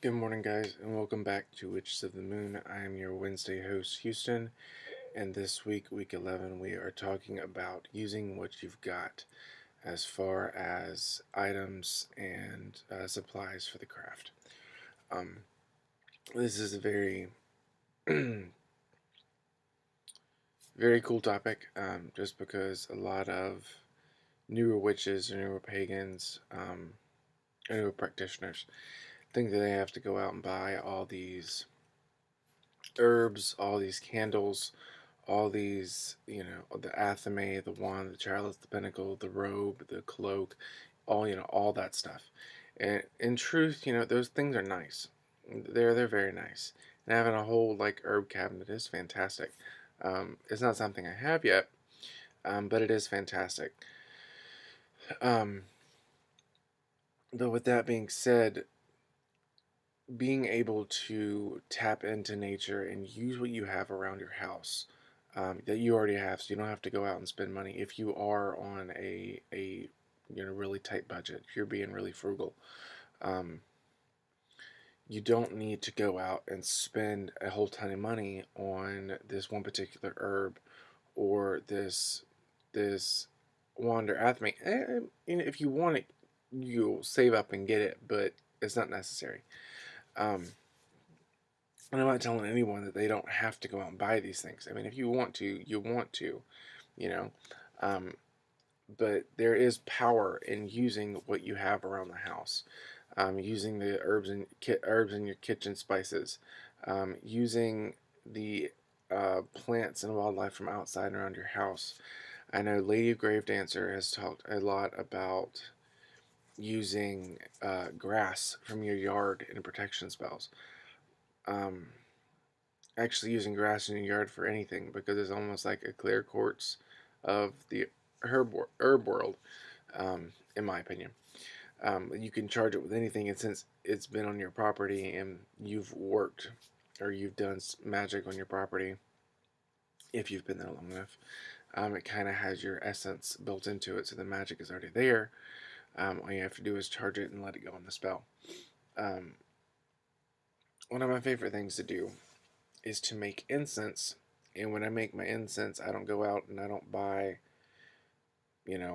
Good morning, guys, and welcome back to Witches of the Moon. I am your Wednesday host, Houston, and this week, week 11, we are talking about using what you've got as far as items and supplies for the craft. Um, this is a very, very cool topic, just because a lot of newer witches or newer pagans, or newer practitioners think that they have to go out and buy all these herbs, all these candles, all these, the athame, the wand, the chalice, the pinnacle, the robe, the cloak, all that stuff. And in truth, those things are nice. They're very nice. And having a whole like herb cabinet is fantastic. It's not something I have yet, but it is fantastic. Um, but with that being said, being able to tap into nature and use what you have around your house that you already have, so you don't have to go out and spend money if you are on a really tight budget, if you're being really frugal. um, you don't need to go out and spend a whole ton of money on this one particular herb or this wand or athame. If you want it, you'll save up and get it, but it's not necessary. um, And I'm not telling anyone that they don't have to go out and buy these things. I mean, if you want to, you want to, you know. Um, but there is power in using what you have around the house, using the herbs in your kitchen spices, using the plants and wildlife from outside and around your house. I know Lady of Grave Dancer has talked a lot about using grass from your yard in protection spells. Um, Actually using grass in your yard for anything because it's almost like a clear quartz of the herb world, in my opinion. You can charge it with anything, and since it's been on your property and you've worked or you've done magic on your property, if you've been there long enough, it kind of has your essence built into it, so the magic is already there. All you have to do is charge it and let it go on the spell. Um, One of my favorite things to do is to make incense. And when I make my incense, I don't go out and I don't buy,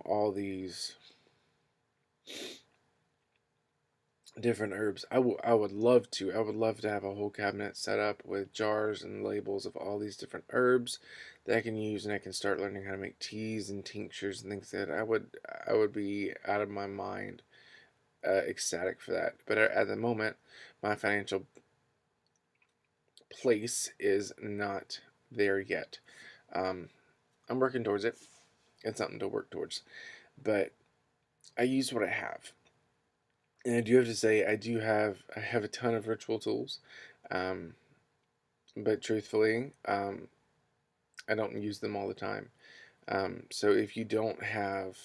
all these different herbs. I would love to. I would love to have a whole cabinet set up with jars and labels of all these different herbs that I can use, and I can start learning how to make teas and tinctures and things that I would be out of my mind, ecstatic for that. But at the moment, my financial place is not there yet. Um, I'm working towards it. It's something to work towards. But I use what I have. And I do have to say, I have a ton of ritual tools. Um, but truthfully, I don't use them all the time. So if you don't have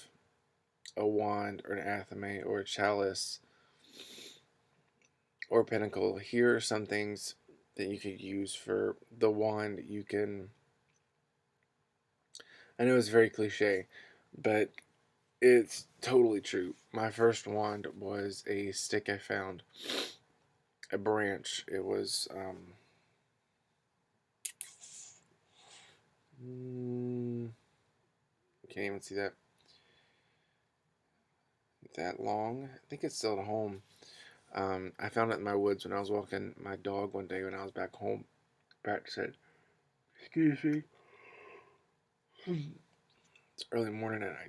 a wand or an athame or a chalice or pinnacle, here are some things that you could use for the wand. I know it's very cliche, but it's totally true. My first wand was a stick I found, a branch. It was can't even see that long. I think it's still at home. I found it in my woods when I was walking my dog one day when I was back home. Back said, "Excuse me." It's early morning and I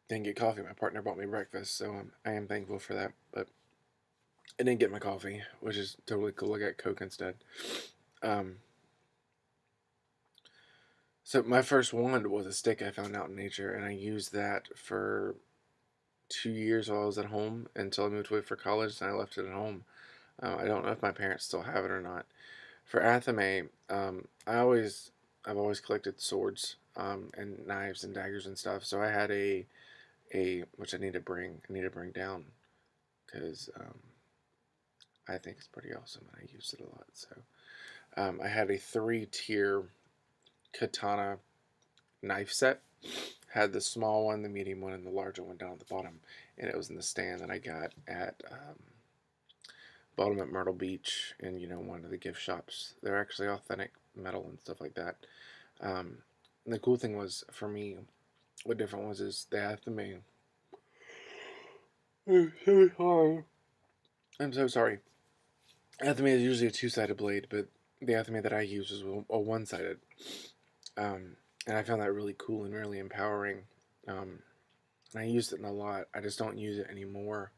didn't get coffee. My partner bought me breakfast, so I am thankful for that. But I didn't get my coffee, which is totally cool. I got Coke instead. Um, so my first wand was a stick I found out in nature, and I used that for 2 years while I was at home until I moved away for college, and I left it at home. I don't know if my parents still have it or not. For Athame, I've always collected swords, and knives and daggers and stuff. So I had a which I need to bring down because I think it's pretty awesome and I used it a lot. So I had a 3-tier katana knife set. Had the small one, the medium one, and the larger one down at the bottom, and it was in the stand that I got at Bought them at Myrtle Beach in, one of the gift shops. They're actually authentic metal and stuff like that. And the cool thing was, for me, what different was is the Athame. I'm so sorry. I'm so sorry. Athame is usually a two-sided blade, but the Athame that I use is a one-sided. And I found that really cool and really empowering. And I used it in a lot. I just don't use it anymore.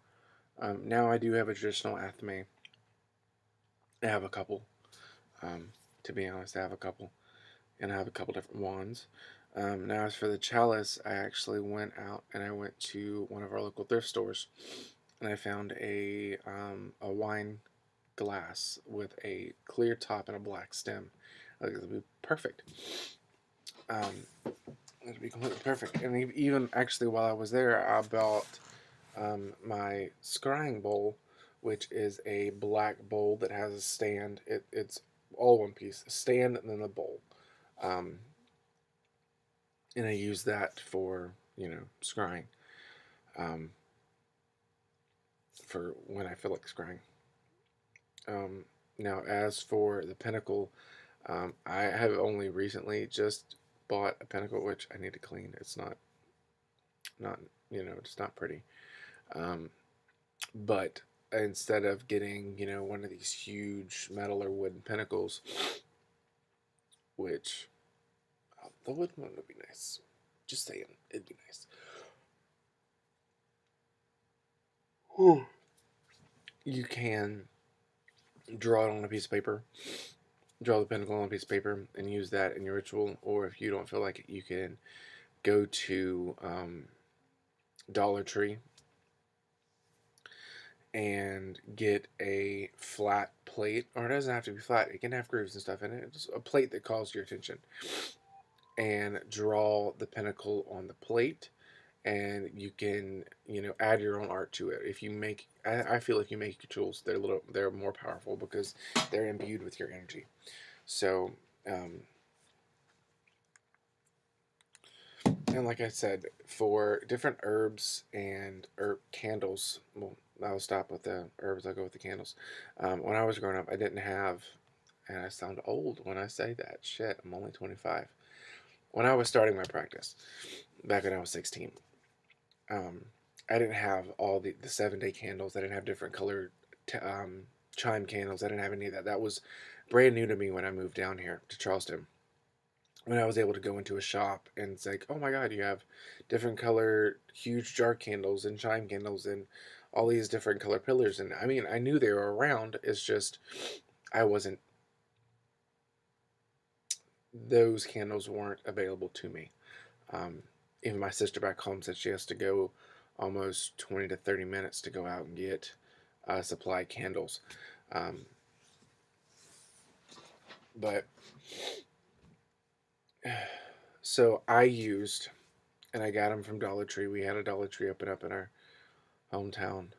Now I do have a traditional Athame. I have a couple. To be honest, I have a couple. And I have a couple different wands. Now, as for the chalice, I actually went out and I went to one of our local thrift stores, and I found a wine glass with a clear top and a black stem. I think it'll be perfect. It'd be completely perfect. And even actually, while I was there, I bought my scrying bowl, which is a black bowl that has a stand. It's all one piece, a stand and then the bowl. And I use that for scrying, for when I feel like scrying. Now, as for the pinnacle, I have only recently just bought a pinnacle, which I need to clean. It's not it's not pretty. But instead of getting one of these huge metal or wooden pinnacles, which the wooden one would be nice. Just saying, it'd be nice. You can draw it on a piece of paper, draw the pinnacle on a piece of paper, and use that in your ritual. Or if you don't feel like it, you can go to Dollar Tree and get a flat plate, or it doesn't have to be flat. It can have grooves and stuff in it. It's a plate that calls your attention, and draw the pinnacle on the plate. And you can add your own art to it. If you make, I feel if you make your tools, they're more powerful because they're imbued with your energy. So and like I said, for different herbs and herb candles, well, I'll stop with the herbs, I'll go with the candles. When I was growing up, I didn't have, and I sound old when I say that, shit, I'm only 25. When I was starting my practice, back when I was 16, I didn't have all the 7-day candles. I didn't have different colored chime candles. I didn't have any of that. That was brand new to me when I moved down here to Charleston. When I was able to go into a shop and it's like, oh my god, you have different color huge jar candles and chime candles and all these different color pillars. And I mean, I knew they were around. It's just I wasn't. Those candles weren't available to me. Even my sister back home said she has to go almost 20 to 30 minutes to go out and get supply candles. But so I used, and I got them from Dollar Tree. We had a Dollar Tree open up in our hometown.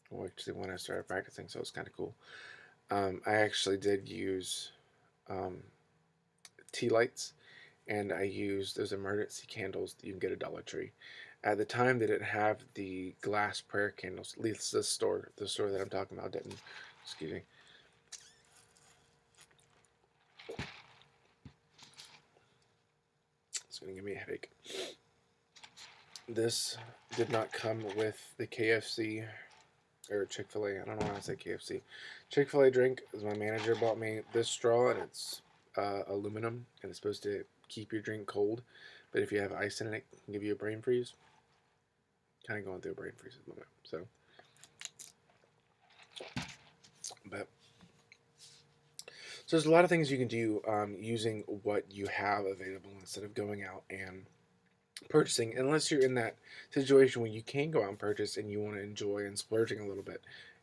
Well, actually, when I started practicing, so it was kind of cool. I actually did use tea lights, and I used those emergency candles that you can get at Dollar Tree. At the time, they didn't have the glass prayer candles. At least the store that I'm talking about didn't. Excuse me. It's gonna give me a headache. This did not come with the KFC or Chick-fil-A. I don't know why I say KFC. Chick-fil-A drink is my manager bought me this straw, and it's aluminum, and it's supposed to keep your drink cold. But if you have ice in it, it can give you a brain freeze. Kind of going through a brain freeze at the moment. So, but so there's a lot of things you can do using what you have available instead of going out and purchasing, unless you're in that situation where you can go out and purchase and you want to enjoy and splurging a little bit.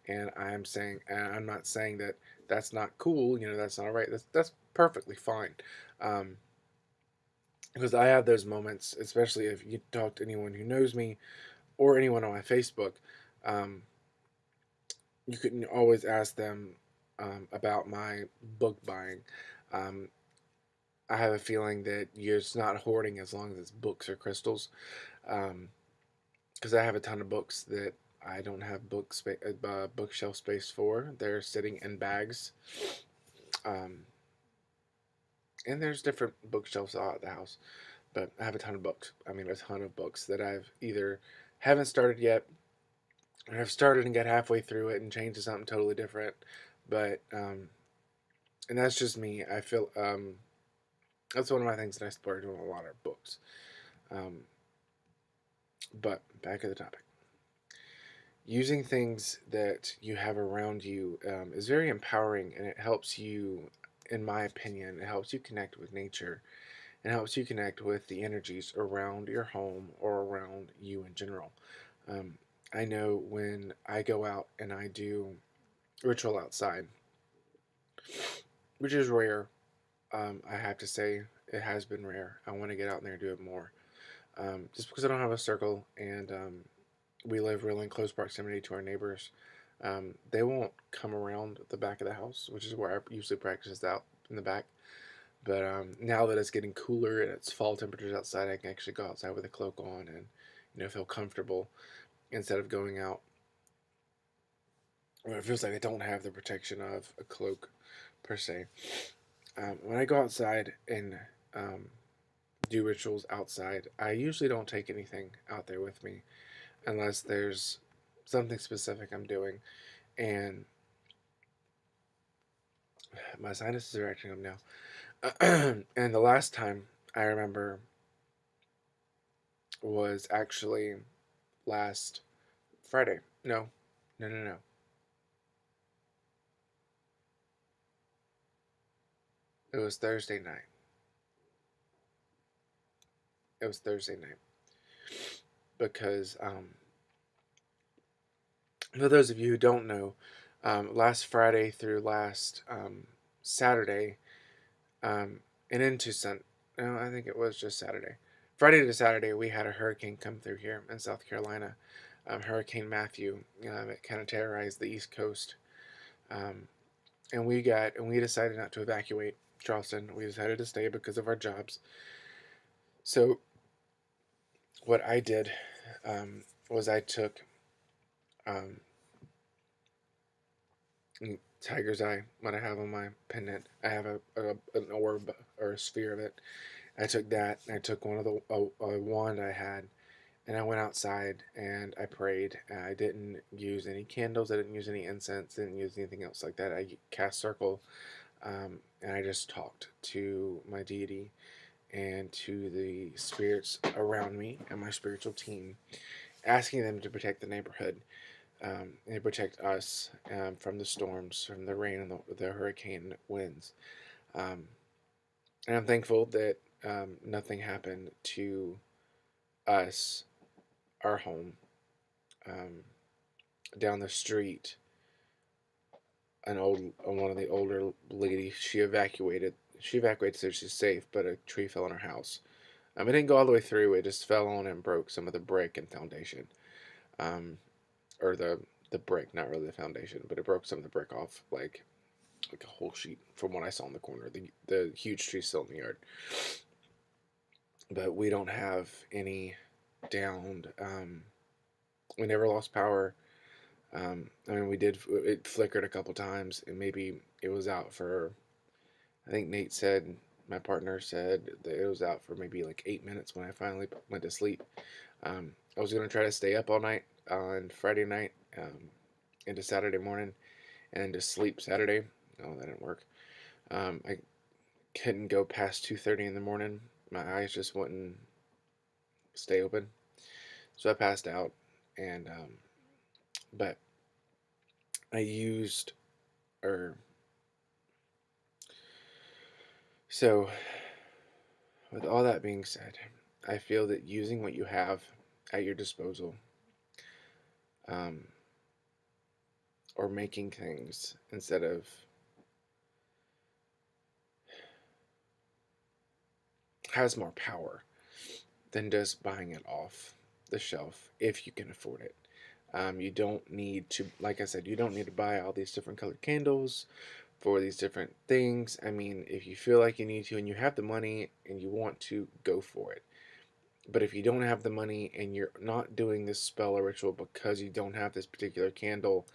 And I'm not saying that that's not cool. That's not right. That's perfectly fine. Because I have those moments, especially if you talk to anyone who knows me or anyone on my Facebook. You can always ask them about my book buying. I have a feeling that you're just not hoarding as long as it's books or crystals. Because I have a ton of books that I don't have bookshelf space for. They're sitting in bags. Um, and there's different bookshelves all at the house, but I have a ton of books. I mean, a ton of books that I've either haven't started yet, or I've started and got halfway through it and changed to something totally different. But and that's just me. I feel that's one of my things that I splurge on, a lot of books. Um, but back to the topic. Using things that you have around you is very empowering, and it helps you, in my opinion, it helps you connect with nature. It helps you connect with the energies around your home or around you in general. Um, I know when I go out and I do ritual outside, which is rare, I have to say it has been rare. I want to get out there and do it more. Just because I don't have a circle and we live really in close proximity to our neighbors, they won't come around the back of the house, which is where I usually practice out in the back. But now that it's getting cooler and it's fall temperatures outside, I can actually go outside with a cloak on and feel comfortable instead of going out where it feels like I don't have the protection of a cloak per se. When I go outside and do rituals outside, I usually don't take anything out there with me unless there's something specific I'm doing. And my sinuses are acting up now. And the last time I remember was actually last Friday. No, no, no, no. It was Thursday night. It was Thursday night because for those of you who don't know, last Friday through last Saturday, and into Sun. No, I think it was just Saturday. Friday to Saturday, we had a hurricane come through here in South Carolina. Hurricane Matthew. It kind of terrorized the East Coast, um, and we decided not to evacuate Charleston. We decided to stay because of our jobs. So what I did was I took um, tiger's eye. What I have on my pendant, I have an orb or a sphere of it. I took that. I took one of the a wand I had, and I went outside and I prayed. I didn't use any candles. I didn't use any incense. Didn't use anything else like that. I cast circle, and I just talked to my deity and to the spirits around me and my spiritual team, asking them to protect the neighborhood and protect us from the storms, from the rain and the hurricane winds. Um, and I'm thankful that nothing happened to us, our home. Um, Down the street, one of the older ladies, She evacuated so she's safe, but a tree fell on her house. It didn't go all the way through. It just fell on and broke some of the brick and foundation, um, or the brick, not really the foundation, but it broke some of the brick off, like a whole sheet from what I saw in the corner. The huge tree still in the yard, but we don't have any downed. We never lost power. We did. It flickered a couple times, and maybe it was out for. I think Nate said, my partner said that it was out for maybe like 8 minutes when I finally went to sleep. I was gonna try to stay up all night on Friday night into Saturday morning, and to sleep Saturday. Oh, that didn't work. I couldn't go past 2:30 in the morning. My eyes just wouldn't stay open, so I passed out. And but I used or so. With all that being said, I feel that using what you have at your disposal, um, or making things instead of has more power than just buying it off the shelf if you can afford it. You don't need to, like I said, you don't need to buy all these different colored candles for these different things. If you feel like you need to and you have the money and you want to, go for it. But if you don't have the money and you're not doing this spell or ritual because you don't have this particular candle,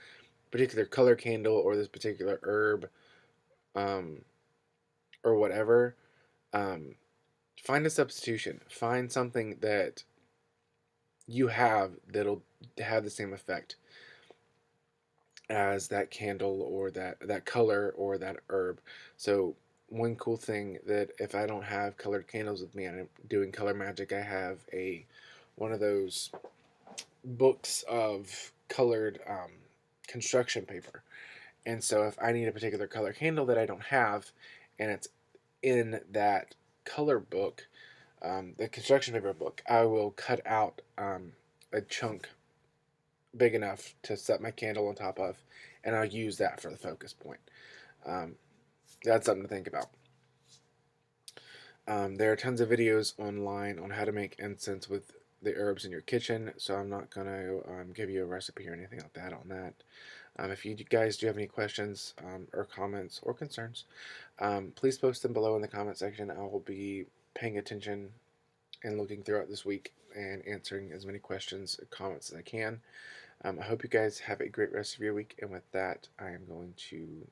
particular color candle, or this particular herb, um, or whatever, um, find a substitution. Find something that you have that'll have the same effect as that candle or that color or that herb. So one cool thing that if I don't have colored candles with me and I'm doing color magic, I have a one of those books of colored construction paper. And so if I need a particular color candle that I don't have, and it's in that color book, the construction paper book, I will cut out a chunk big enough to set my candle on top of, and I'll use that for the focus point. Um, that's something to think about. There are tons of videos online on how to make incense with the herbs in your kitchen, so I'm not going to give you a recipe or anything like that on that. If you guys do have any questions or comments or concerns, please post them below in the comment section. I will be paying attention and looking throughout this week and answering as many questions or comments as I can. I hope you guys have a great rest of your week, and with that, I am going to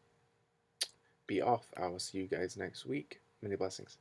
be off. I will see you guys next week. Many blessings.